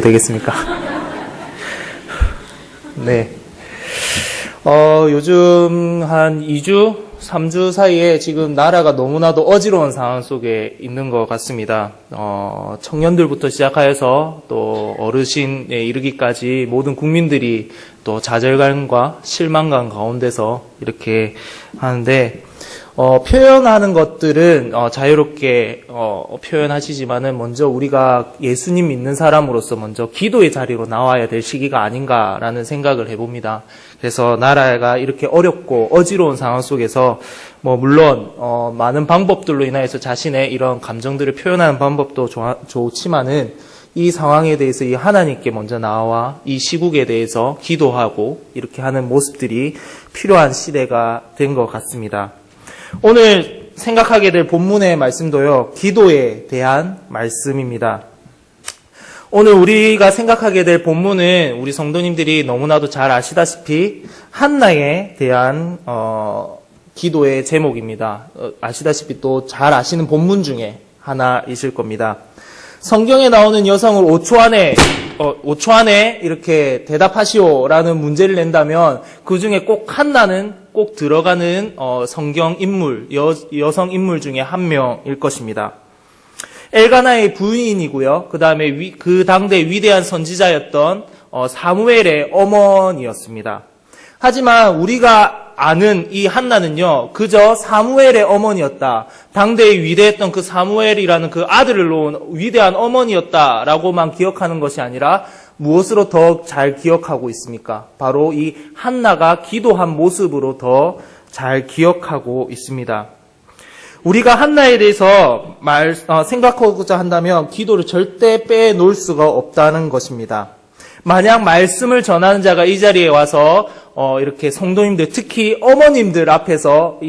되겠습니까? 네. 요즘 한 2주, 3주 사이에 지금 나라가 너무나도 어지러운 상황 속에 있는 것 같습니다. 청년들부터 시작하여서 또 어르신에 이르기까지 모든 국민들이 또 좌절감과 실망감 가운데서 이렇게 하는데, 표현하는 것들은 자유롭게 표현하시지만은 먼저 우리가 예수님 믿는 사람으로서 먼저 기도의 자리로 나와야 될 시기가 아닌가라는 생각을 해봅니다. 그래서 나라가 이렇게 어렵고 어지러운 상황 속에서 물론 많은 방법들로 인하여서 자신의 이런 감정들을 표현하는 방법도 좋지만은 이 상황에 대해서 이 하나님께 먼저 나와 이 시국에 대해서 기도하고 이렇게 하는 모습들이 필요한 시대가 된 것 같습니다. 오늘 생각하게 될 본문의 말씀도요, 기도에 대한 말씀입니다. 오늘 우리가 생각하게 될 본문은 우리 성도님들이 너무나도 잘 아시다시피 한나에 대한 기도의 제목입니다. 아시다시피 또 잘 아시는 본문 중에 하나이실 겁니다. 성경에 나오는 여성을 5초 안에 이렇게 대답하시오라는 문제를 낸다면 그 중에 꼭 한나는 꼭 들어가는 성경 인물, 여성 인물 중에 한 명일 것입니다. 엘가나의 부인이고요. 그 다음에 그 당대 위대한 선지자였던 사무엘의 어머니였습니다. 하지만 우리가 아는 이 한나는요, 그저 사무엘의 어머니였다. 당대에 위대했던 그 사무엘이라는 그 아들을 놓은 위대한 어머니였다라고만 기억하는 것이 아니라 무엇으로 더 잘 기억하고 있습니까? 바로 이 한나가 기도한 모습으로 더 잘 기억하고 있습니다. 우리가 한나에 대해서 생각하고자 한다면 기도를 절대 빼놓을 수가 없다는 것입니다. 만약 말씀을 전하는 자가 이 자리에 와서 이렇게 성도님들, 특히 어머님들 앞에서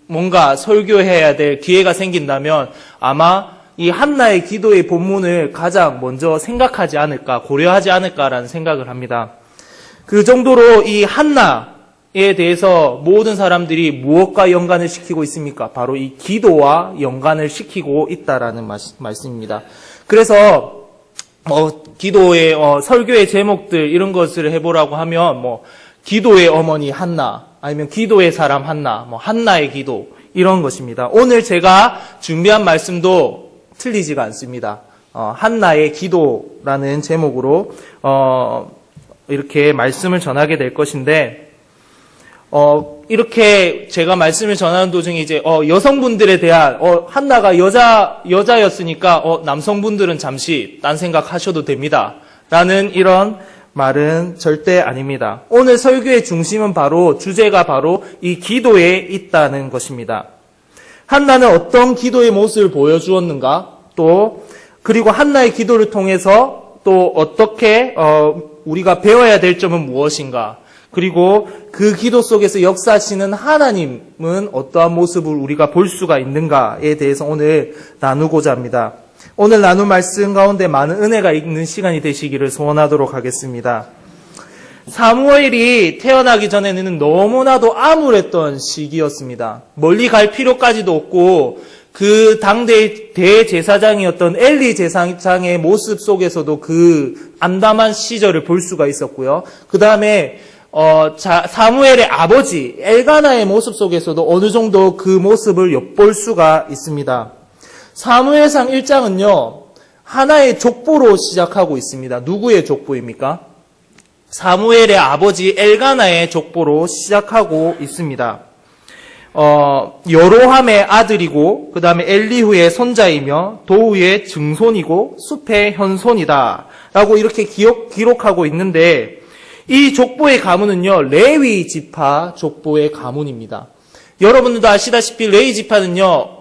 뭔가 설교해야 될 기회가 생긴다면 아마 이 한나의 기도의 본문을 가장 먼저 생각하지 않을까, 고려하지 않을까라는 생각을 합니다. 그 정도로 이 한나에 대해서 모든 사람들이 무엇과 연관을 시키고 있습니까? 바로 이 기도와 연관을 시키고 있다라는 말씀입니다. 그래서 기도의 설교의 제목들 이런 것을 해보라고 하면 기도의 어머니 한나, 아니면 기도의 사람 한나, 한나의 기도 이런 것입니다. 오늘 제가 준비한 말씀도 틀리지가 않습니다. 한나의 기도라는 제목으로 이렇게 말씀을 전하게 될 것인데, 이렇게 제가 말씀을 전하는 도중에 이제 여성분들에 대한 한나가 여자였으니까 남성분들은 잠시 딴 생각하셔도 됩니다. 라는 이런 말은 절대 아닙니다. 오늘 설교의 중심은 주제가 바로 이 기도에 있다는 것입니다. 한나는 어떤 기도의 모습을 보여주었는가? 그리고 한나의 기도를 통해서 또 어떻게 우리가 배워야 될 점은 무엇인가? 그리고 그 기도 속에서 역사하시는 하나님은 어떠한 모습을 우리가 볼 수가 있는가에 대해서 오늘 나누고자 합니다. 오늘 나눌 말씀 가운데 많은 은혜가 있는 시간이 되시기를 소원하도록 하겠습니다. 사무엘이 태어나기 전에는 너무나도 암울했던 시기였습니다. 멀리 갈 필요까지도 없고 그 당대의 대제사장이었던 엘리 제사장의 모습 속에서도 그 암담한 시절을 볼 수가 있었고요. 그 다음에 사무엘의 아버지 엘가나의 모습 속에서도 어느 정도 그 모습을 엿볼 수가 있습니다. 사무엘상 1장은요, 하나의 족보로 시작하고 있습니다. 누구의 족보입니까? 사무엘의 아버지 엘가나의 족보로 시작하고 있습니다. 여로함의 아들이고 그 다음에 엘리후의 손자이며 도우의 증손이고 숲의 현손이다 라고 이렇게 기록하고 있는데, 이 족보의 가문은요, 레위 지파 족보의 가문입니다. 여러분들도 아시다시피 레위 지파는요,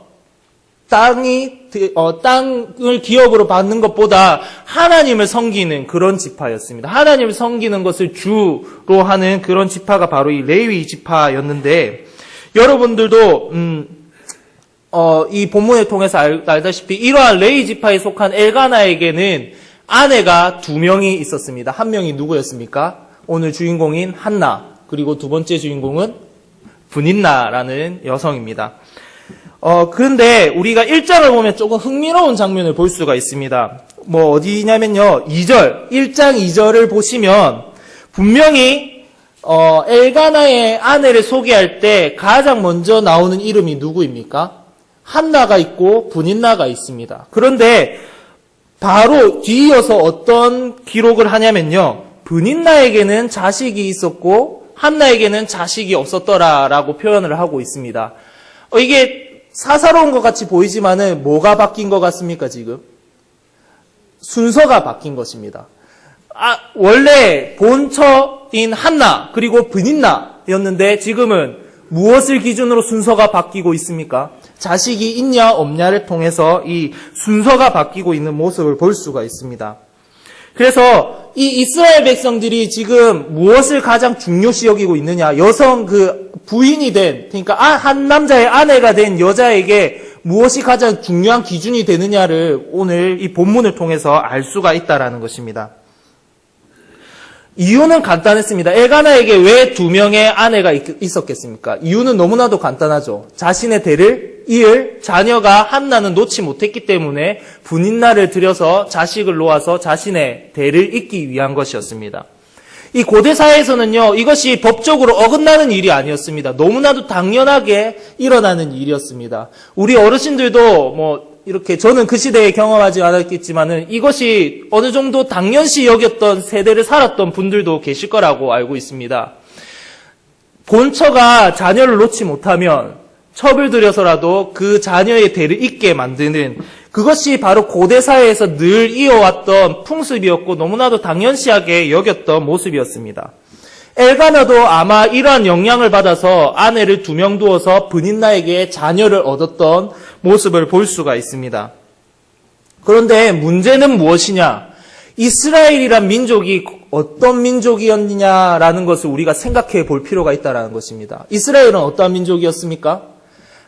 땅을 기업으로 받는 것보다 하나님을 섬기는 그런 지파였습니다. 하나님을 섬기는 것을 주로 하는 그런 지파가 바로 이 레위 지파였는데, 여러분들도 이 본문을 통해서 알다시피 이러한 레위 지파에 속한 엘가나에게는 아내가 2명이 있었습니다. 한 명이 누구였습니까? 오늘 주인공인 한나, 그리고 두 번째 주인공은 분인나라는 여성입니다. 그런데 우리가 1장을 보면 조금 흥미로운 장면을 볼 수가 있습니다. 어디냐면요. 1장 2절을 보시면 분명히 엘가나의 아내를 소개할 때 가장 먼저 나오는 이름이 누구입니까? 한나가 있고 브닌나가 있습니다. 그런데 바로 뒤이어서 어떤 기록을 하냐면요. 브닌나에게는 자식이 있었고 한나에게는 자식이 없었더라라고 표현을 하고 있습니다. 이게 사사로운 것 같이 보이지만은 뭐가 바뀐 것 같습니까, 지금? 순서가 바뀐 것입니다. 원래 본처인 한나 그리고 브닌나였는데 지금은 무엇을 기준으로 순서가 바뀌고 있습니까? 자식이 있냐 없냐를 통해서 이 순서가 바뀌고 있는 모습을 볼 수가 있습니다. 그래서 이 이스라엘 백성들이 지금 무엇을 가장 중요시 여기고 있느냐? 여성 부인이 된, 그러니까 한 남자의 아내가 된 여자에게 무엇이 가장 중요한 기준이 되느냐를 오늘 이 본문을 통해서 알 수가 있다라는 것입니다. 이유는 간단했습니다. 엘가나에게 왜 2명의 아내가 있었겠습니까? 이유는 너무나도 간단하죠. 자신의 대를 이을 자녀가 한나는 놓지 못했기 때문에 브닌나를 들여서 자식을 놓아서 자신의 대를 잇기 위한 것이었습니다. 이 고대 사회에서는요, 이것이 법적으로 어긋나는 일이 아니었습니다. 너무나도 당연하게 일어나는 일이었습니다. 우리 어르신들도 이렇게 저는 그 시대에 경험하지 않았겠지만은 이것이 어느 정도 당연시 여겼던 세대를 살았던 분들도 계실 거라고 알고 있습니다. 본처가 자녀를 놓지 못하면 첩을 들여서라도 그 자녀의 대를 잇게 만드는 그것이 바로 고대 사회에서 늘 이어왔던 풍습이었고 너무나도 당연시하게 여겼던 모습이었습니다. 엘가나도 아마 이러한 영향을 받아서 아내를 2명 두어서 브닌나에게 자녀를 얻었던 모습을 볼 수가 있습니다. 그런데 문제는 무엇이냐? 이스라엘이란 민족이 어떤 민족이었느냐라는 것을 우리가 생각해 볼 필요가 있다는 것입니다. 이스라엘은 어떠한 민족이었습니까?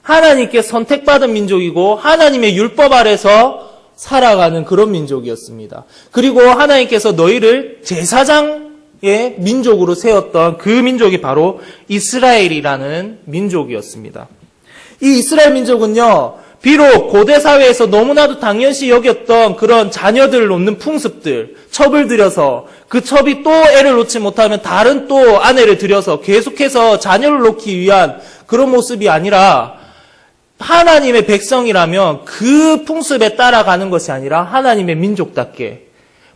하나님께 선택받은 민족이고 하나님의 율법 아래서 살아가는 그런 민족이었습니다. 그리고 하나님께서 너희를 제사장의 민족으로 세웠던 그 민족이 바로 이스라엘이라는 민족이었습니다. 이 이스라엘 민족은요, 비록 고대 사회에서 너무나도 당연시 여겼던 그런 자녀들을 놓는 풍습들, 첩을 들여서 그 첩이 또 애를 놓지 못하면 다른 또 아내를 들여서 계속해서 자녀를 놓기 위한 그런 모습이 아니라 하나님의 백성이라면 그 풍습에 따라가는 것이 아니라 하나님의 민족답게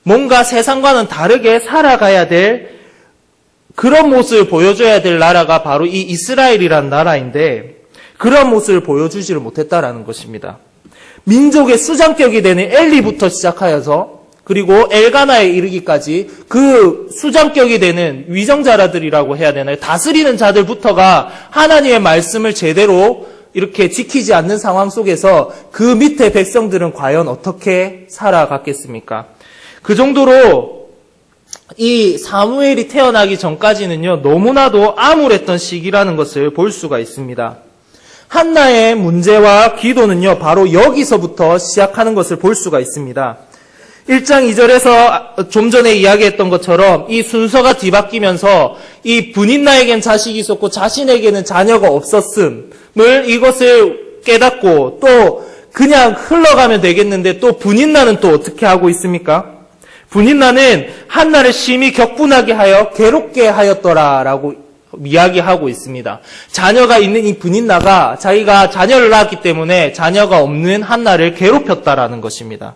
뭔가 세상과는 다르게 살아가야 될 그런 모습을 보여줘야 될 나라가 바로 이 이스라엘이란 나라인데 그런 모습을 보여주지를 못했다라는 것입니다. 민족의 수장격이 되는 엘리부터 시작하여서 그리고 엘가나에 이르기까지 그 수장격이 되는 위정자라들이라고 해야 되나요? 다스리는 자들부터가 하나님의 말씀을 제대로 이렇게 지키지 않는 상황 속에서 그 밑에 백성들은 과연 어떻게 살아갔겠습니까? 그 정도로 이 사무엘이 태어나기 전까지는요, 너무나도 암울했던 시기라는 것을 볼 수가 있습니다. 한나의 문제와 기도는요, 바로 여기서부터 시작하는 것을 볼 수가 있습니다. 1장 2절에서 좀 전에 이야기했던 것처럼 이 순서가 뒤바뀌면서 이 브닌나에겐 자식이 있었고 자신에게는 자녀가 없었음을 이것을 깨닫고 또 그냥 흘러가면 되겠는데 또 브닌나는 또 어떻게 하고 있습니까? 브닌나는 한나를 심히 격분하게 하여 괴롭게 하였더라라고 이야기하고 있습니다. 자녀가 있는 이 브닌나가 자기가 자녀를 낳았기 때문에 자녀가 없는 한나를 괴롭혔다라는 것입니다.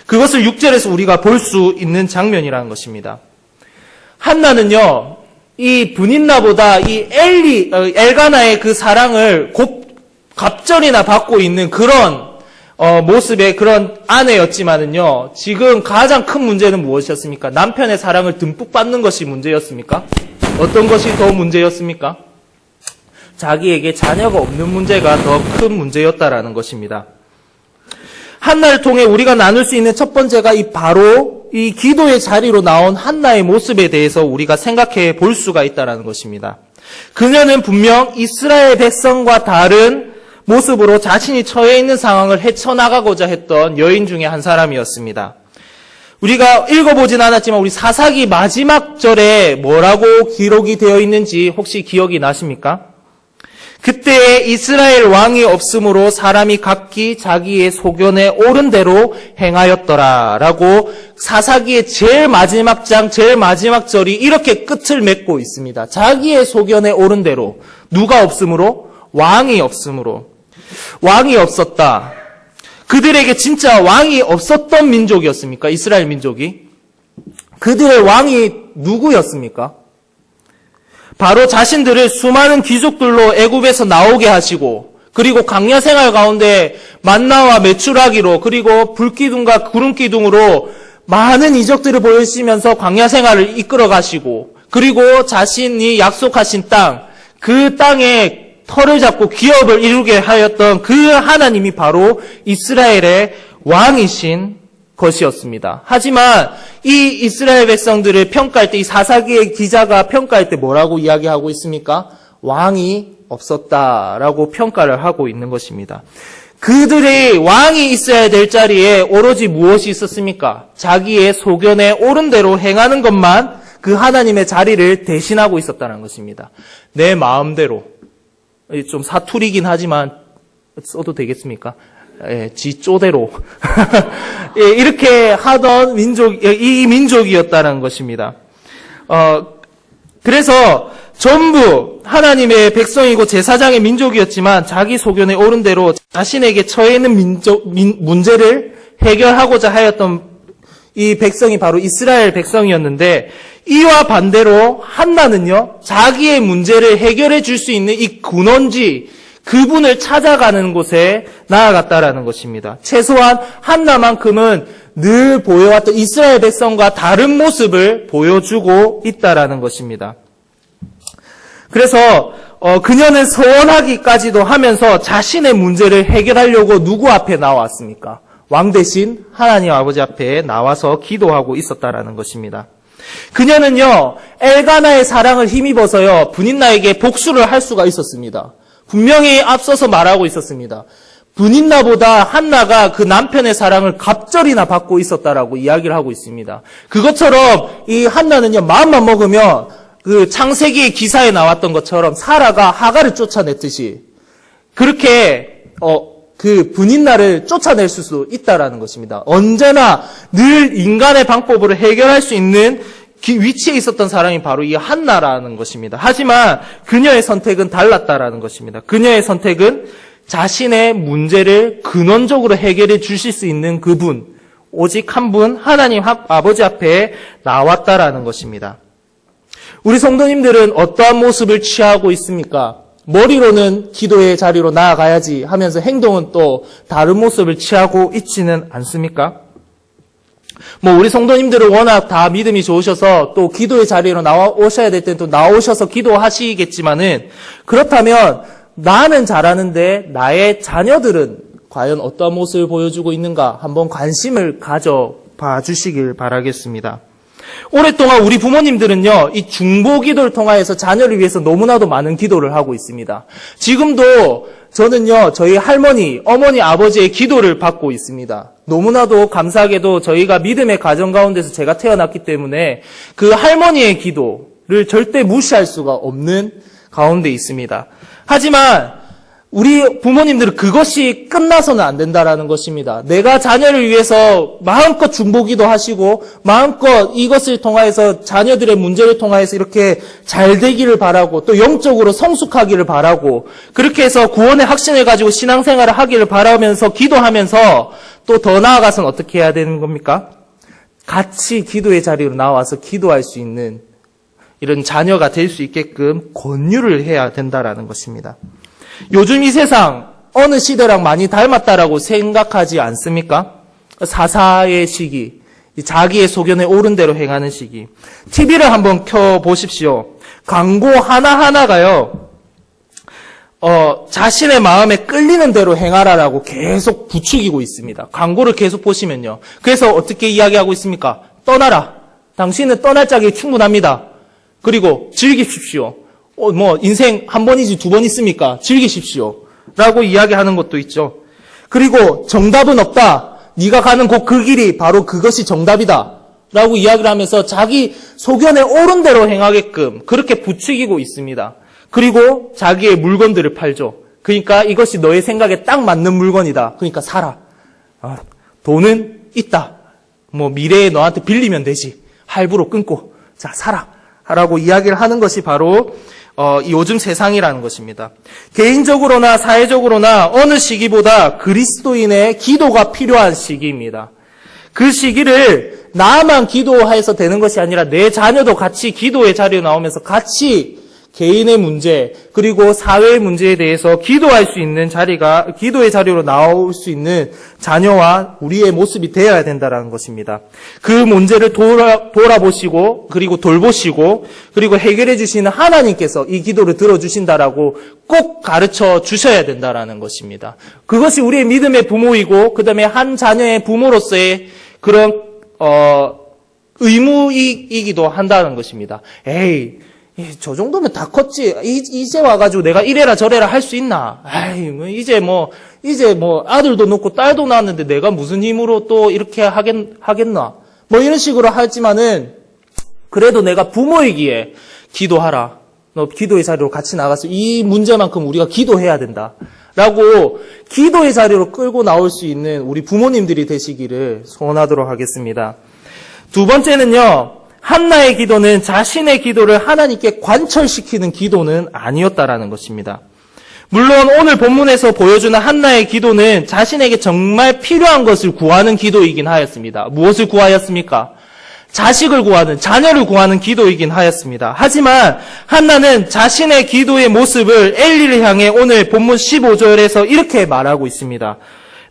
그것을 6절에서 우리가 볼 수 있는 장면이라는 것입니다. 한나는요, 이 브닌나보다 이 엘가나의 그 사랑을 갑절이나 받고 있는 그런 모습의 그런 아내였지만은요, 지금 가장 큰 문제는 무엇이었습니까? 남편의 사랑을 듬뿍 받는 것이 문제였습니까? 어떤 것이 더 문제였습니까? 자기에게 자녀가 없는 문제가 더 큰 문제였다라는 것입니다. 한나를 통해 우리가 나눌 수 있는 첫 번째가 바로 이 기도의 자리로 나온 한나의 모습에 대해서 우리가 생각해 볼 수가 있다는 것입니다. 그녀는 분명 이스라엘 백성과 다른 모습으로 자신이 처해 있는 상황을 헤쳐나가고자 했던 여인 중에 한 사람이었습니다. 우리가 읽어보진 않았지만 우리 사사기 마지막 절에 뭐라고 기록이 되어 있는지 혹시 기억이 나십니까? 그때에 이스라엘 왕이 없으므로 사람이 각기 자기의 소견에 옳은 대로 행하였더라 라고 사사기의 제일 마지막 장, 제일 마지막 절이 이렇게 끝을 맺고 있습니다. 자기의 소견에 옳은 대로. 누가 없으므로? 왕이 없으므로. 왕이 없었다. 그들에게 진짜 왕이 없었던 민족이었습니까? 이스라엘 민족이. 그들의 왕이 누구였습니까? 바로 자신들을 수많은 귀족들로 애굽에서 나오게 하시고, 그리고 광야 생활 가운데 만나와 메추라기로, 그리고 불기둥과 구름기둥으로 많은 이적들을 보여주시면서 광야 생활을 이끌어 가시고, 그리고 자신이 약속하신 땅, 그 땅에 터를 잡고 기업을 이루게 하였던 그 하나님이 바로 이스라엘의 왕이신 것이었습니다. 하지만 이 이스라엘 백성들을 평가할 때, 이 사사기의 기자가 평가할 때 뭐라고 이야기하고 있습니까? 왕이 없었다라고 평가를 하고 있는 것입니다. 그들의 왕이 있어야 될 자리에 오로지 무엇이 있었습니까? 자기의 소견에 옳은 대로 행하는 것만 그 하나님의 자리를 대신하고 있었다는 것입니다. 내 마음대로. 좀 사투리긴 하지만 써도 되겠습니까? 예, 지 쪼대로. 예, 이렇게 하던 이 민족이었다는 것입니다. 그래서 전부 하나님의 백성이고 제사장의 민족이었지만 자기 소견에 옳은 대로 자신에게 처해 있는 문제를 해결하고자 하였던 이 백성이 바로 이스라엘 백성이었는데, 이와 반대로 한나는요, 자기의 문제를 해결해 줄 수 있는 이 근원지, 그분을 찾아가는 곳에 나아갔다라는 것입니다. 최소한 한나만큼은 늘 보여왔던 이스라엘 백성과 다른 모습을 보여주고 있다라는 것입니다. 그래서 그녀는 서원하기까지도 하면서 자신의 문제를 해결하려고 누구 앞에 나왔습니까? 왕 대신 하나님 아버지 앞에 나와서 기도하고 있었다라는 것입니다. 그녀는요, 엘가나의 사랑을 힘입어서요, 브닛나에게 복수를 할 수가 있었습니다. 분명히 앞서서 말하고 있었습니다. 브닛나보다 한나가 그 남편의 사랑을 갑절이나 받고 있었다라고 이야기를 하고 있습니다. 그것처럼 이 한나는요, 마음만 먹으면 그 창세기의 기사에 나왔던 것처럼 사라가 하갈을 쫓아냈듯이 그렇게 그 브닛나를 쫓아낼 수 있다라는 것입니다. 언제나 늘 인간의 방법으로 해결할 수 있는 위치에 있었던 사람이 바로 이 한나라는 것입니다. 하지만 그녀의 선택은 달랐다라는 것입니다. 그녀의 선택은 자신의 문제를 근원적으로 해결해 주실 수 있는 그분, 오직 한 분 하나님 아버지 앞에 나왔다라는 것입니다. 우리 성도님들은 어떠한 모습을 취하고 있습니까? 머리로는 기도의 자리로 나아가야지 하면서 행동은 또 다른 모습을 취하고 있지는 않습니까? 우리 성도님들은 워낙 다 믿음이 좋으셔서 또 기도의 자리로 나오셔야 될 때는 또 나오셔서 기도하시겠지만은, 그렇다면 나는 잘하는데 나의 자녀들은 과연 어떠한 모습을 보여주고 있는가 한번 관심을 가져봐 주시길 바라겠습니다. 오랫동안 우리 부모님들은요, 이 중보 기도를 통하여서 자녀를 위해서 너무나도 많은 기도를 하고 있습니다. 지금도 저는요, 저희 할머니, 어머니, 아버지의 기도를 받고 있습니다. 너무나도 감사하게도 저희가 믿음의 가정 가운데서 제가 태어났기 때문에 그 할머니의 기도를 절대 무시할 수가 없는 가운데 있습니다. 하지만 우리 부모님들은 그것이 끝나서는 안 된다라는 것입니다. 내가 자녀를 위해서 마음껏 중보기도 하시고 마음껏 이것을 통하여서 자녀들의 문제를 통하여서 이렇게 잘 되기를 바라고 또 영적으로 성숙하기를 바라고 그렇게 해서 구원의 확신을 가지고 신앙생활을 하기를 바라면서 기도하면서 또 더 나아가서는 어떻게 해야 되는 겁니까? 같이 기도의 자리로 나와서 기도할 수 있는 이런 자녀가 될 수 있게끔 권유를 해야 된다라는 것입니다. 요즘 이 세상 어느 시대랑 많이 닮았다라고 생각하지 않습니까? 사사의 시기, 자기의 소견에 옳은 대로 행하는 시기. TV를 한번 켜보십시오. 광고 하나하나가요, 자신의 마음에 끌리는 대로 행하라라고 계속 부추기고 있습니다. 광고를 계속 보시면요. 그래서 어떻게 이야기하고 있습니까? 떠나라. 당신은 떠날 자격이 충분합니다. 그리고 즐기십시오. 인생 한 번이지 두 번 있습니까? 즐기십시오. 라고 이야기하는 것도 있죠. 그리고 정답은 없다. 네가 가는 곳 그 길이 바로 그것이 정답이다. 라고 이야기를 하면서 자기 소견에 옳은 대로 행하게끔 그렇게 부추기고 있습니다. 그리고 자기의 물건들을 팔죠. 그러니까 이것이 너의 생각에 딱 맞는 물건이다. 그러니까 사라. 돈은 있다. 뭐 미래에 너한테 빌리면 되지. 할부로 끊고 자 사라. 라고 이야기를 하는 것이 바로 요즘 세상이라는 것입니다. 개인적으로나 사회적으로나 어느 시기보다 그리스도인의 기도가 필요한 시기입니다. 그 시기를 나만 기도해서 되는 것이 아니라 내 자녀도 같이 기도의 자리에 나오면서 같이 개인의 문제 그리고 사회의 문제에 대해서 기도할 수 있는 자리가 기도의 자리로 나올 수 있는 자녀와 우리의 모습이 되어야 된다는 것입니다. 그 문제를 돌아보시고 그리고 돌보시고 그리고 해결해 주시는 하나님께서 이 기도를 들어주신다라고 꼭 가르쳐 주셔야 된다라는 것입니다. 그것이 우리의 믿음의 부모이고 그 다음에 한 자녀의 부모로서의 그런 의무이기도 한다는 것입니다. 에이 저 정도면 다 컸지. 이제 와가지고 내가 이래라 저래라 할 수 있나? 이제 아들도 낳고 딸도 낳았는데 내가 무슨 힘으로 또 이렇게 하겠나? 뭐 이런 식으로 하지만은 그래도 내가 부모이기에 기도하라. 너 기도의 자리로 같이 나가서 이 문제만큼 우리가 기도해야 된다. 라고 기도의 자리로 끌고 나올 수 있는 우리 부모님들이 되시기를 소원하도록 하겠습니다. 두 번째는요. 한나의 기도는 자신의 기도를 하나님께 관철시키는 기도는 아니었다라는 것입니다. 물론 오늘 본문에서 보여주는 한나의 기도는 자신에게 정말 필요한 것을 구하는 기도이긴 하였습니다. 무엇을 구하였습니까? 자식을 구하는, 자녀를 구하는 기도이긴 하였습니다. 하지만 한나는 자신의 기도의 모습을 엘리를 향해 오늘 본문 15절에서 이렇게 말하고 있습니다.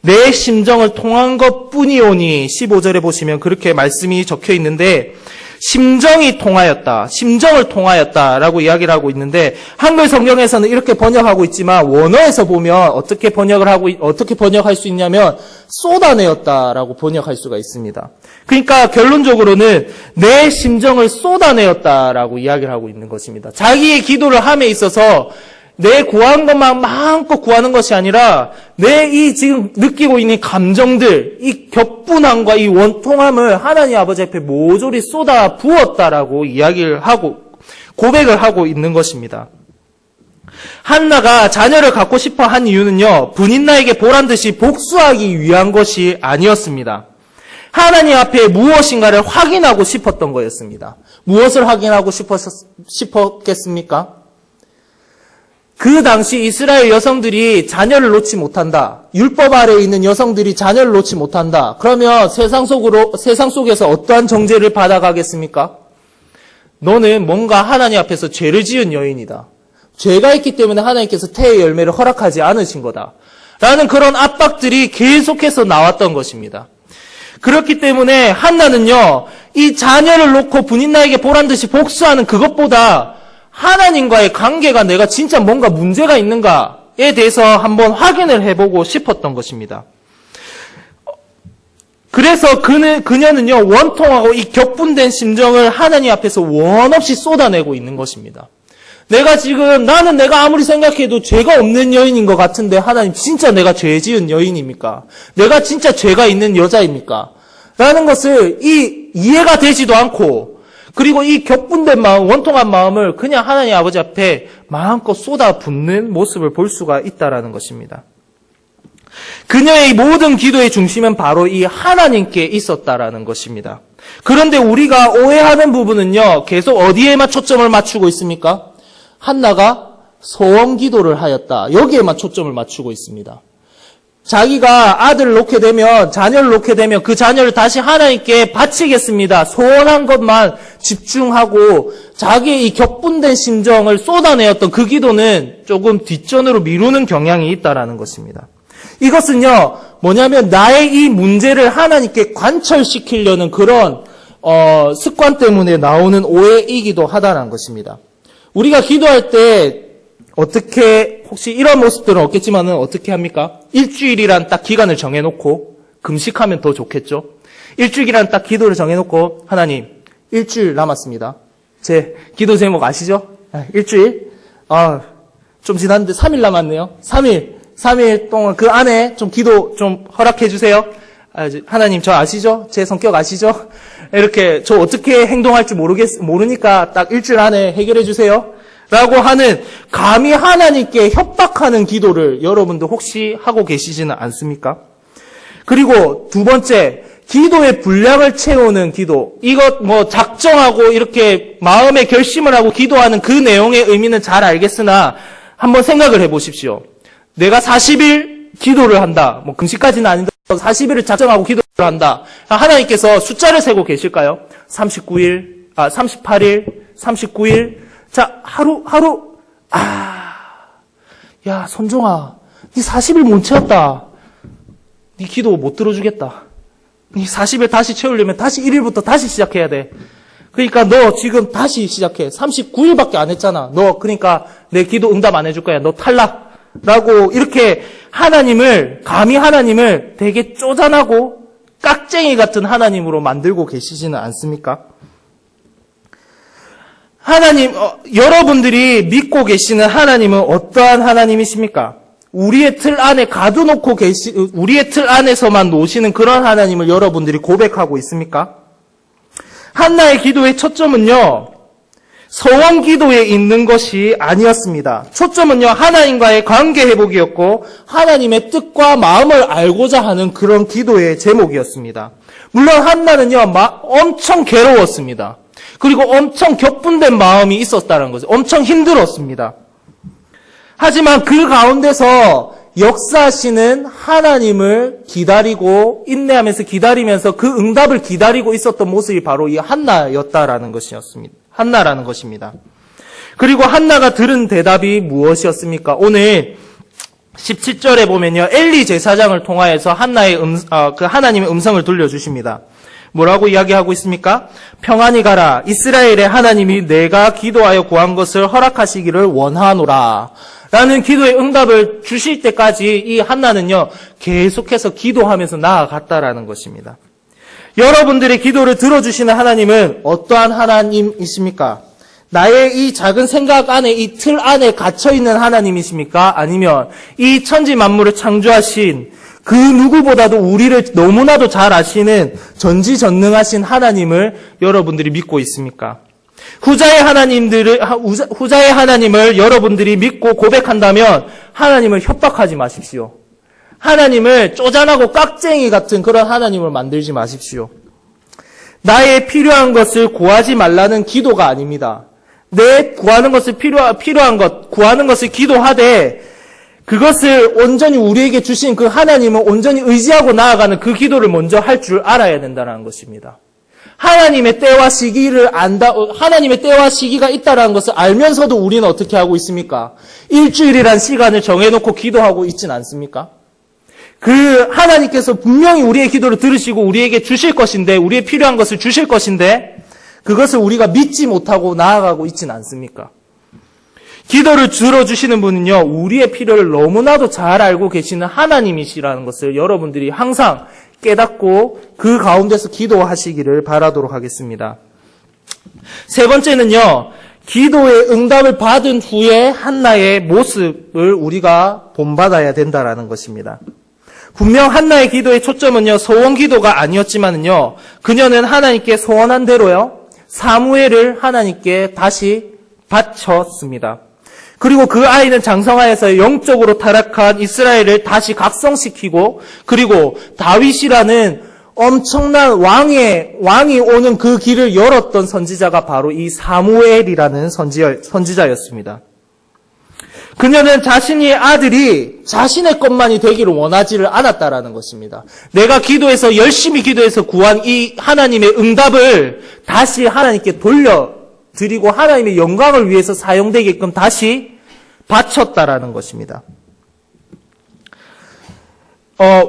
내 심정을 통한 것뿐이오니 15절에 보시면 그렇게 말씀이 적혀 있는데 심정이 통하였다. 심정을 통하였다라고 이야기를 하고 있는데 한글 성경에서는 이렇게 번역하고 있지만 원어에서 보면 어떻게 번역할 수 있냐면 쏟아내었다라고 번역할 수가 있습니다. 그러니까 결론적으로는 내 심정을 쏟아내었다라고 이야기를 하고 있는 것입니다. 자기의 기도를 함에 있어서 내 구한 것만 마음껏 구하는 것이 아니라 내 이 지금 느끼고 있는 감정들, 이 격분함과 이 원통함을 하나님 아버지 앞에 모조리 쏟아 부었다라고 이야기를 하고 고백을 하고 있는 것입니다. 한나가 자녀를 갖고 싶어 한 이유는요. 분인나에게 보란듯이 복수하기 위한 것이 아니었습니다. 하나님 앞에 무엇인가를 확인하고 싶었던 거였습니다. 무엇을 확인하고 싶었겠습니까? 그 당시 이스라엘 여성들이 자녀를 놓지 못한다. 율법 아래에 있는 여성들이 자녀를 놓지 못한다. 그러면 세상 속에서 어떠한 정죄를 받아가겠습니까? 너는 뭔가 하나님 앞에서 죄를 지은 여인이다. 죄가 있기 때문에 하나님께서 태의 열매를 허락하지 않으신 거다. 라는 그런 압박들이 계속해서 나왔던 것입니다. 그렇기 때문에 한나는요, 이 자녀를 놓고 분인나에게 보란듯이 복수하는 그것보다 하나님과의 관계가 내가 진짜 뭔가 문제가 있는가에 대해서 한번 확인을 해보고 싶었던 것입니다. 그래서 그녀는요, 원통하고 이 격분된 심정을 하나님 앞에서 원없이 쏟아내고 있는 것입니다. 나는 내가 아무리 생각해도 죄가 없는 여인인 것 같은데 하나님 진짜 내가 죄 지은 여인입니까? 내가 진짜 죄가 있는 여자입니까? 라는 것을 이해가 되지도 않고 그리고 이 격분된 마음, 원통한 마음을 그냥 하나님 아버지 앞에 마음껏 쏟아붓는 모습을 볼 수가 있다라는 것입니다. 그녀의 모든 기도의 중심은 바로 이 하나님께 있었다라는 것입니다. 그런데 우리가 오해하는 부분은요, 계속 어디에만 초점을 맞추고 있습니까? 한나가 소원 기도를 하였다. 여기에만 초점을 맞추고 있습니다. 자기가 아들을 놓게 되면, 자녀를 놓게 되면 그 자녀를 다시 하나님께 바치겠습니다. 소원한 것만 집중하고 자기의 이 격분된 심정을 쏟아내었던 그 기도는 조금 뒷전으로 미루는 경향이 있다라는 것입니다. 이것은요, 뭐냐면 나의 이 문제를 하나님께 관철시키려는 그런 습관 때문에 나오는 오해이기도 하다는 것입니다. 우리가 기도할 때 어떻게, 혹시 이런 모습들은 없겠지만은 어떻게 합니까? 일주일이란 딱 기간을 정해놓고 금식하면 더 좋겠죠? 일주일이란 딱 기도를 정해놓고 하나님, 일주일 남았습니다. 제 기도 제목 아시죠? 일주일? 좀 지났는데 3일 남았네요. 3일 동안 그 안에 좀 기도 좀 허락해 주세요. 하나님 저 아시죠? 제 성격 아시죠? 이렇게 저 어떻게 행동할지 모르니까 딱 일주일 안에 해결해 주세요. 라고 하는 감히 하나님께 협박하는 기도를 여러분들 혹시 하고 계시지는 않습니까? 그리고 두 번째, 기도의 분량을 채우는 기도. 이것 작정하고 이렇게 마음의 결심을 하고 기도하는 그 내용의 의미는 잘 알겠으나 한번 생각을 해보십시오. 내가 40일 기도를 한다. 금식까지는 아닌데 40일을 작정하고 기도를 한다. 하나님께서 숫자를 세고 계실까요? 38일, 39일. 자, 하루, 야, 손종아, 네 40일 못 채웠다. 네 기도 못 들어주겠다. 네 40일 다시 채우려면 다시 1일부터 다시 시작해야 돼. 그러니까 너 지금 다시 시작해. 39일밖에 안 했잖아. 너 그러니까 내 기도 응답 안 해줄 거야. 너 탈락. 라고 이렇게 감히 하나님을 되게 쪼잔하고 깍쟁이 같은 하나님으로 만들고 계시지는 않습니까? 여러분들이 믿고 계시는 하나님은 어떠한 하나님이십니까? 우리의 틀 안에서만 노시는 그런 하나님을 여러분들이 고백하고 있습니까? 한나의 기도의 초점은요, 서원 기도에 있는 것이 아니었습니다. 초점은요, 하나님과의 관계 회복이었고, 하나님의 뜻과 마음을 알고자 하는 그런 기도의 제목이었습니다. 물론 한나는요, 엄청 괴로웠습니다. 그리고 엄청 격분된 마음이 있었다는 거죠. 엄청 힘들었습니다. 하지만 그 가운데서 역사하시는 하나님을 기다리고 인내하면서 기다리면서 그 응답을 기다리고 있었던 모습이 바로 이 한나였다라는 것이었습니다. 한나라는 것입니다. 그리고 한나가 들은 대답이 무엇이었습니까? 오늘 17절에 보면요, 엘리 제사장을 통하여서 하나님의 음성을 들려주십니다. 뭐라고 이야기하고 있습니까? 평안히 가라. 이스라엘의 하나님이 내가 기도하여 구한 것을 허락하시기를 원하노라. 라는 기도의 응답을 주실 때까지 이 한나는요, 계속해서 기도하면서 나아갔다라는 것입니다. 여러분들의 기도를 들어주시는 하나님은 어떠한 하나님이십니까? 나의 이 작은 생각 안에, 이 틀 안에 갇혀있는 하나님이십니까? 아니면 이 천지 만물을 창조하신 그 누구보다도 우리를 너무나도 잘 아시는 전지전능하신 하나님을 여러분들이 믿고 있습니까? 후자의 하나님을 여러분들이 믿고 고백한다면 하나님을 협박하지 마십시오. 하나님을 쪼잔하고 깍쟁이 같은 그런 하나님을 만들지 마십시오. 나의 필요한 것을 구하지 말라는 기도가 아닙니다. 내 구하는 것을 구하는 것을 기도하되 그것을 온전히 우리에게 주신 그 하나님을 온전히 의지하고 나아가는 그 기도를 먼저 할 줄 알아야 된다는 것입니다. 하나님의 때와 시기가 있다는 것을 알면서도 우리는 어떻게 하고 있습니까? 일주일이란 시간을 정해놓고 기도하고 있진 않습니까? 그 하나님께서 분명히 우리의 기도를 들으시고 우리에게 주실 것인데, 우리의 필요한 것을 주실 것인데 그것을 우리가 믿지 못하고 나아가고 있진 않습니까? 기도를 들어주시는 분은요, 우리의 필요를 너무나도 잘 알고 계시는 하나님이시라는 것을 여러분들이 항상 깨닫고 그 가운데서 기도하시기를 바라도록 하겠습니다. 세 번째는요, 기도의 응답을 받은 후에 한나의 모습을 우리가 본받아야 된다라는 것입니다. 분명 한나의 기도의 초점은요, 소원 기도가 아니었지만은요, 그녀는 하나님께 소원한 대로요, 사무엘을 하나님께 다시 바쳤습니다. 그리고 그 아이는 장성하여서 영적으로 타락한 이스라엘을 다시 각성시키고, 그리고 다윗이라는 엄청난 왕이 오는 그 길을 열었던 선지자가 바로 이 사무엘이라는 선지자였습니다. 그녀는 자신의 아들이 자신의 것만이 되기를 원하지를 않았다라는 것입니다. 내가 열심히 기도해서 구한 이 하나님의 응답을 다시 하나님께 돌려드리고 하나님의 영광을 위해서 사용되게끔 다시 바쳤다라는 것입니다.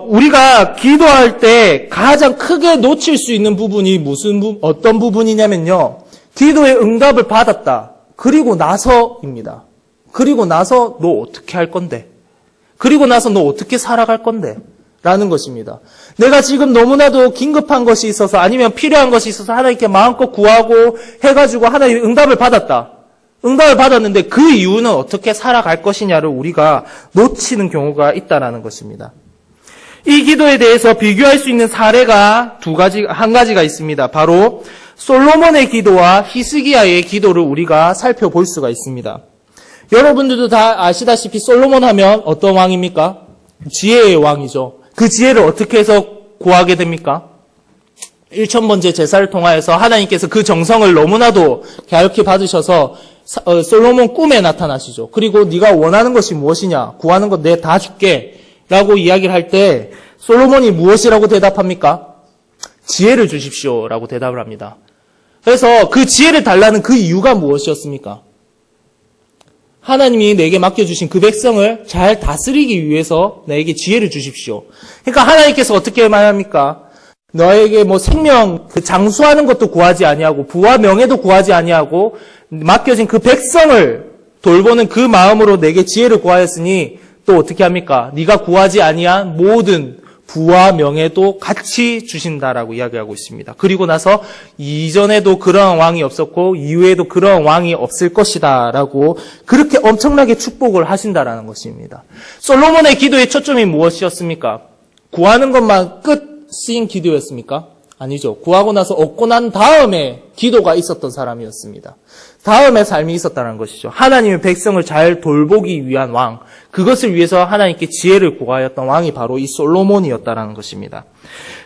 우리가 기도할 때 가장 크게 놓칠 수 있는 부분이 어떤 부분이냐면요, 기도의 응답을 받았다. 그리고 나서입니다. 그리고 나서 너 어떻게 할 건데? 그리고 나서 너 어떻게 살아갈 건데? 라는 것입니다. 내가 지금 너무나도 긴급한 것이 있어서 아니면 필요한 것이 있어서 하나님께 마음껏 구하고 해가지고 하나님의 응답을 받았다. 응답을 받았는데 그 이유는 어떻게 살아갈 것이냐를 우리가 놓치는 경우가 있다는 것입니다. 이 기도에 대해서 비교할 수 있는 사례가 한 가지가 있습니다. 바로 솔로몬의 기도와 히스기야의 기도를 우리가 살펴볼 수가 있습니다. 여러분들도 다 아시다시피 솔로몬 하면 어떤 왕입니까? 지혜의 왕이죠. 그 지혜를 어떻게 해서 구하게 됩니까? 1000번째 제사를 통하여서 하나님께서 그 정성을 너무나도 갸륵히 받으셔서 솔로몬 꿈에 나타나시죠. 그리고 네가 원하는 것이 무엇이냐? 구하는 것 내 다 줄게 라고 이야기를 할 때 솔로몬이 무엇이라고 대답합니까? 지혜를 주십시오 라고 대답을 합니다. 그래서 그 지혜를 달라는 그 이유가 무엇이었습니까? 하나님이 내게 맡겨주신 그 백성을 잘 다스리기 위해서 나에게 지혜를 주십시오. 그러니까 하나님께서 어떻게 말합니까? 너에게 생명 장수하는 것도 구하지 아니하고 부와 명예도 구하지 아니하고 맡겨진 그 백성을 돌보는 그 마음으로 내게 지혜를 구하였으니 또 어떻게 합니까? 네가 구하지 아니한 모든 부와 명예도 같이 주신다라고 이야기하고 있습니다. 그리고 나서 이전에도 그러한 왕이 없었고 이후에도 그러한 왕이 없을 것이다라고 그렇게 엄청나게 축복을 하신다라는 것입니다. 솔로몬의 기도의 초점이 무엇이었습니까? 구하는 것만 끝인 기도였습니까? 아니죠. 구하고 나서 얻고 난 다음에 기도가 있었던 사람이었습니다. 다음에 삶이 있었다는 것이죠. 하나님의 백성을 잘 돌보기 위한 왕, 그것을 위해서 하나님께 지혜를 구하였던 왕이 바로 이 솔로몬이었다는 것입니다.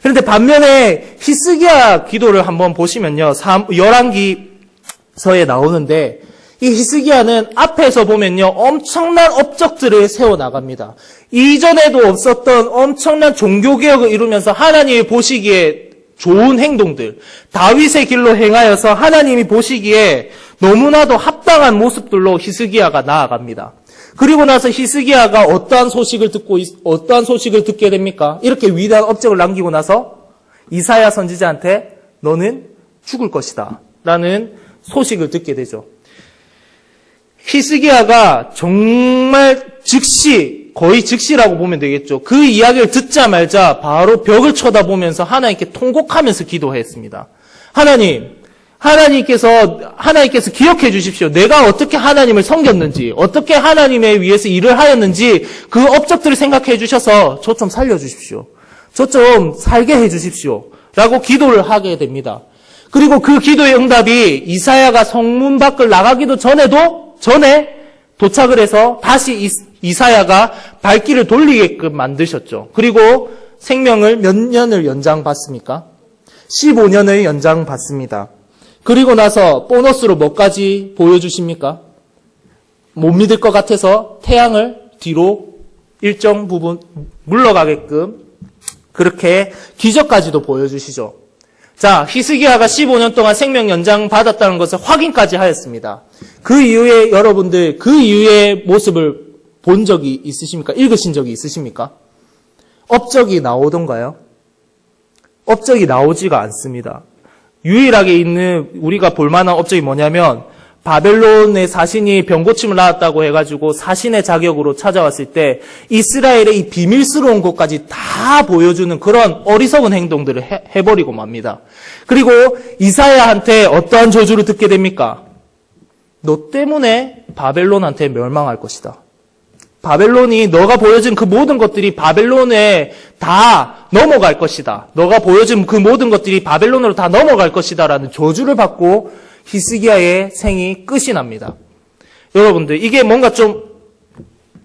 그런데 반면에 히스기야 기도를 한번 보시면요. 열왕기서에 나오는데 이 히스기야는 앞에서 보면요. 엄청난 업적들을 세워나갑니다. 이전에도 없었던 엄청난 종교개혁을 이루면서 하나님이 보시기에 좋은 행동들, 다윗의 길로 행하여서 하나님이 보시기에 너무나도 합당한 모습들로 히스기야가 나아갑니다. 그리고 나서 히스기야가 어떠한 소식을 듣게 됩니까? 이렇게 위대한 업적을 남기고 나서 이사야 선지자한테 너는 죽을 것이다 라는 소식을 듣게 되죠. 히스기야가 정말 거의 즉시라고 보면 되겠죠. 그 이야기를 듣자마자 바로 벽을 쳐다보면서 하나님께 통곡하면서 기도했습니다. 하나님께서 기억해 주십시오. 내가 어떻게 하나님을 섬겼는지, 어떻게 하나님에 위해서 일을 하였는지 그 업적들을 생각해 주셔서 저 좀 살려주십시오. 저 좀 살게 해 주십시오. 라고 기도를 하게 됩니다. 그리고 그 기도의 응답이 이사야가 성문 밖을 나가기도 전에 도착을 해서 다시 이사야가 발길을 돌리게끔 만드셨죠. 그리고 생명을 몇 년을 연장받습니까? 15년을 연장받습니다. 그리고 나서 보너스로 뭐까지 보여주십니까? 못 믿을 것 같아서 태양을 뒤로 일정 부분 물러가게끔 그렇게 기적까지도 보여주시죠. 자, 히스기야가 15년 동안 생명 연장 받았다는 것을 확인까지 하였습니다. 그 이후에 여러분들 그 이후의 모습을 본 적이 있으십니까? 읽으신 적이 있으십니까? 업적이 나오던가요? 업적이 나오지가 않습니다. 유일하게 있는 우리가 볼만한 업적이 뭐냐면 바벨론의 사신이 병고침을 낳았다고 해가지고 사신의 자격으로 찾아왔을 때 이스라엘의 이 비밀스러운 것까지 다 보여주는 그런 어리석은 행동들을 해버리고 맙니다. 그리고 이사야한테 어떠한 저주를 듣게 됩니까? 너 때문에 바벨론한테 멸망할 것이다. 바벨론이 너가 보여준 그 모든 것들이 바벨론에 다 넘어갈 것이다. 너가 보여준 그 모든 것들이 바벨론으로 다 넘어갈 것이다 라는 저주를 받고 히스기야의 생이 끝이 납니다. 여러분들 이게 뭔가 좀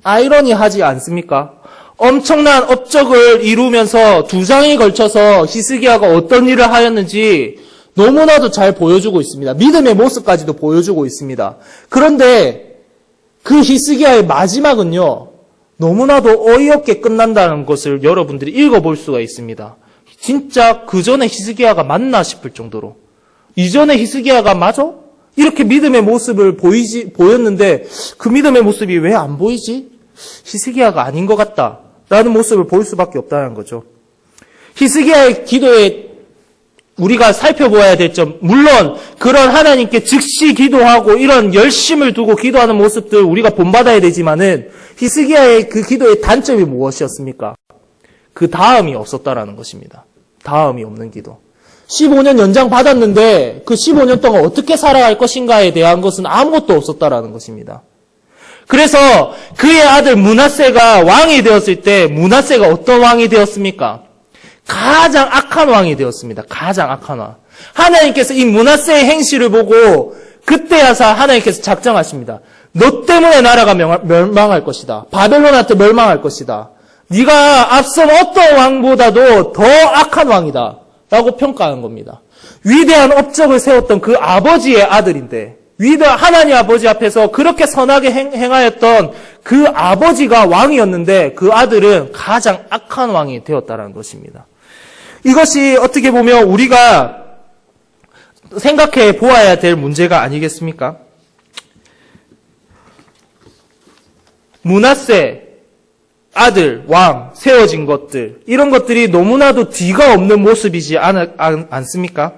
아이러니하지 않습니까? 엄청난 업적을 이루면서 2장에 걸쳐서 히스기야가 어떤 일을 하였는지 너무나도 잘 보여주고 있습니다. 믿음의 모습까지도 보여주고 있습니다. 그런데 그 히스기야의 마지막은요, 너무나도 어이없게 끝난다는 것을 여러분들이 읽어볼 수가 있습니다. 진짜 그 전에 히스기야가 맞나 싶을 정도로. 이전에 히스기야가 맞아? 이렇게 믿음의 모습을 보였는데 그 믿음의 모습이 왜 안 보이지? 히스기야가 아닌 것 같다. 라는 모습을 보일 수밖에 없다는 거죠. 히스기야의 기도에 우리가 살펴보아야 될 점, 물론 그런 하나님께 즉시 기도하고 이런 열심을 두고 기도하는 모습들 우리가 본받아야 되지만은 히스기야의 그 기도의 단점이 무엇이었습니까? 그 다음이 없었다라는 것입니다. 다음이 없는 기도. 15년 연장 받았는데 그 15년 동안 어떻게 살아갈 것인가에 대한 것은 아무것도 없었다라는 것입니다. 그래서 그의 아들 므낫세가 왕이 되었을 때 므낫세가 어떤 왕이 되었습니까? 가장 악한 왕이 되었습니다. 가장 악한 왕. 하나님께서 이 므낫세의 행실을 보고 그때야사 하나님께서 작정하십니다. 너 때문에 나라가 멸망할 것이다. 바벨론한테 멸망할 것이다. 네가 앞선 어떤 왕보다도 더 악한 왕이다. 라고 평가하는 겁니다. 위대한 업적을 세웠던 그 아버지의 아들인데, 위대한 하나님 아버지 앞에서 그렇게 선하게 행하였던 그 아버지가 왕이었는데 그 아들은 가장 악한 왕이 되었다는 것입니다. 이것이 어떻게 보면 우리가 생각해 보아야 될 문제가 아니겠습니까? 므낫세 아들, 왕, 세워진 것들, 이런 것들이 너무나도 뒤가 없는 모습이지 않습니까?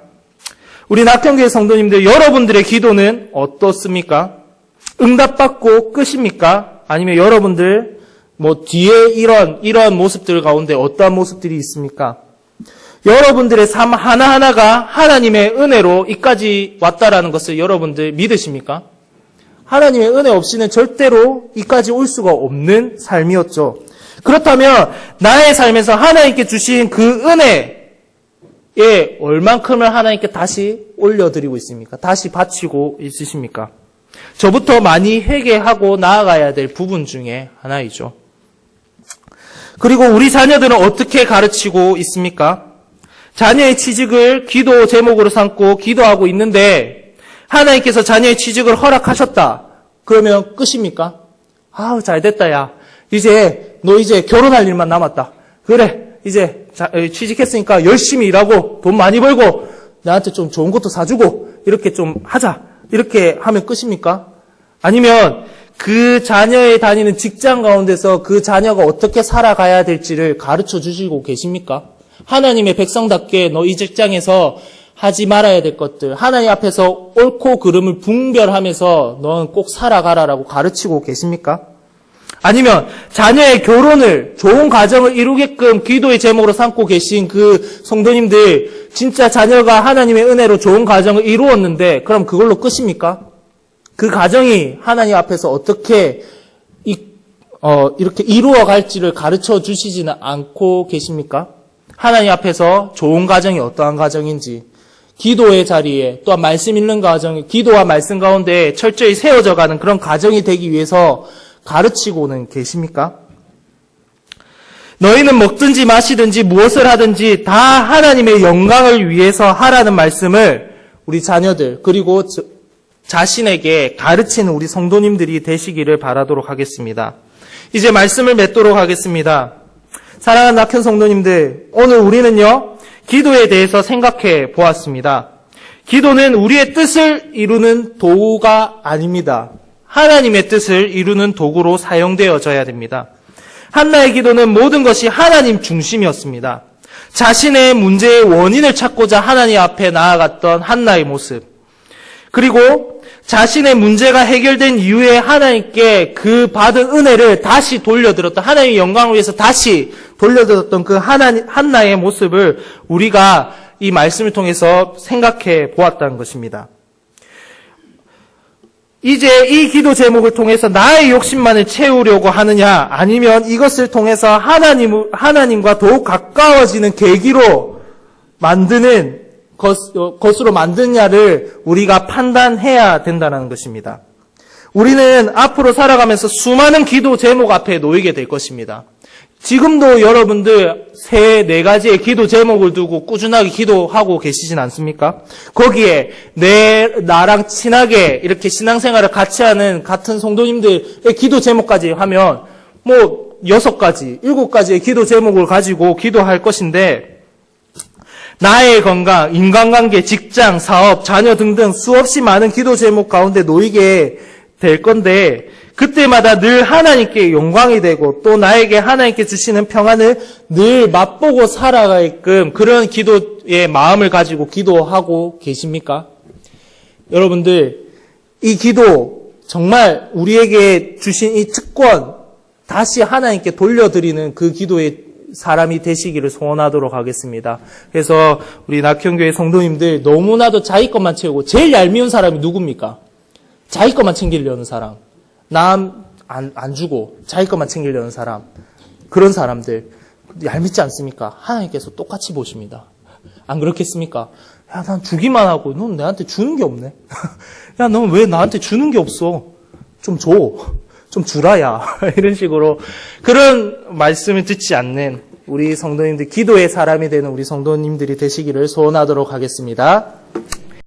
우리 낙현교회 성도님들, 여러분들의 기도는 어떻습니까? 응답받고 끝입니까? 아니면 여러분들 뒤에 이런 모습들 가운데 어떠한 모습들이 있습니까? 여러분들의 삶 하나하나가 하나님의 은혜로 이까지 왔다라는 것을 여러분들 믿으십니까? 하나님의 은혜 없이는 절대로 이까지 올 수가 없는 삶이었죠. 그렇다면 나의 삶에서 하나님께 주신 그 은혜에 얼만큼을 하나님께 다시 올려드리고 있습니까? 다시 바치고 있으십니까? 저부터 많이 회개하고 나아가야 될 부분 중에 하나이죠. 그리고 우리 자녀들은 어떻게 가르치고 있습니까? 자녀의 취직을 기도 제목으로 삼고 기도하고 있는데 하나님께서 자녀의 취직을 허락하셨다. 그러면 끝입니까? 아우, 잘 됐다, 야. 너 이제 결혼할 일만 남았다. 그래, 이제 취직했으니까 열심히 일하고 돈 많이 벌고 나한테 좀 좋은 것도 사주고 이렇게 좀 하자. 이렇게 하면 끝입니까? 아니면 그 자녀의 다니는 직장 가운데서 그 자녀가 어떻게 살아가야 될지를 가르쳐 주시고 계십니까? 하나님의 백성답게 너 이 직장에서 하지 말아야 될 것들, 하나님 앞에서 옳고 그름을 분별하면서 너는 꼭 살아가라라고 가르치고 계십니까? 아니면 자녀의 결혼을, 좋은 가정을 이루게끔 기도의 제목으로 삼고 계신 그 성도님들, 진짜 자녀가 하나님의 은혜로 좋은 가정을 이루었는데 그럼 그걸로 끝입니까? 그 가정이 하나님 앞에서 어떻게 이렇게 이루어갈지를 가르쳐 주시지는 않고 계십니까? 하나님 앞에서 좋은 가정이 어떠한 가정인지, 기도의 자리에 또한 말씀 읽는 가정이 기도와 말씀 가운데 철저히 세워져가는 그런 가정이 되기 위해서 가르치고는 계십니까? 너희는 먹든지 마시든지 무엇을 하든지 다 하나님의 영광을 위해서 하라는 말씀을 우리 자녀들 그리고 자신에게 가르치는 우리 성도님들이 되시기를 바라도록 하겠습니다. 이제 말씀을 맺도록 하겠습니다. 사랑하는 낙현 성도님들, 오늘 우리는요 기도에 대해서 생각해 보았습니다. 기도는 우리의 뜻을 이루는 도구가 아닙니다. 하나님의 뜻을 이루는 도구로 사용되어져야 됩니다. 한나의 기도는 모든 것이 하나님 중심이었습니다. 자신의 문제의 원인을 찾고자 하나님 앞에 나아갔던 한나의 모습, 그리고 자신의 문제가 해결된 이후에 하나님께 그 받은 은혜를 다시 돌려드렸던, 하나님의 영광을 위해서 다시 돌려드렸던 그 한나의 모습을 우리가 이 말씀을 통해서 생각해 보았다는 것입니다. 이제 이 기도 제목을 통해서 나의 욕심만을 채우려고 하느냐, 아니면 이것을 통해서 하나님과 더욱 가까워지는 계기로 만드는 것으로 만드냐를 우리가 판단해야 된다는 것입니다. 우리는 앞으로 살아가면서 수많은 기도 제목 앞에 놓이게 될 것입니다. 지금도 여러분들 3-4가지의 기도 제목을 두고 꾸준하게 기도하고 계시진 않습니까? 거기에 나랑 친하게 이렇게 신앙생활을 같이 하는 같은 성도님들의 기도 제목까지 하면 6가지, 7가지의 기도 제목을 가지고 기도할 것인데, 나의 건강, 인간관계, 직장, 사업, 자녀 등등 수없이 많은 기도 제목 가운데 놓이게 될 건데, 그때마다 늘 하나님께 영광이 되고 또 나에게 하나님께 주시는 평안을 늘 맛보고 살아가게끔 그런 기도의 마음을 가지고 기도하고 계십니까? 여러분들, 이 기도 정말 우리에게 주신 이 특권 다시 하나님께 돌려드리는 그 기도의 사람이 되시기를 소원하도록 하겠습니다. 그래서 우리 낙현교회 성도님들, 너무나도 자기 것만 채우고 제일 얄미운 사람이 누굽니까? 자기 것만 챙기려는 사람. 남 안 주고 자기 것만 챙기려는 사람. 그런 사람들 얄밉지 않습니까? 하나님께서 똑같이 보십니다. 안 그렇겠습니까? 야, 난 주기만 하고 넌 나한테 주는 게 없네. 야, 넌 왜 나한테 주는 게 없어? 좀 줘. 좀 주라야. 이런 식으로 그런 말씀을 듣지 않는 우리 성도님들, 기도의 사람이 되는 우리 성도님들이 되시기를 소원하도록 하겠습니다.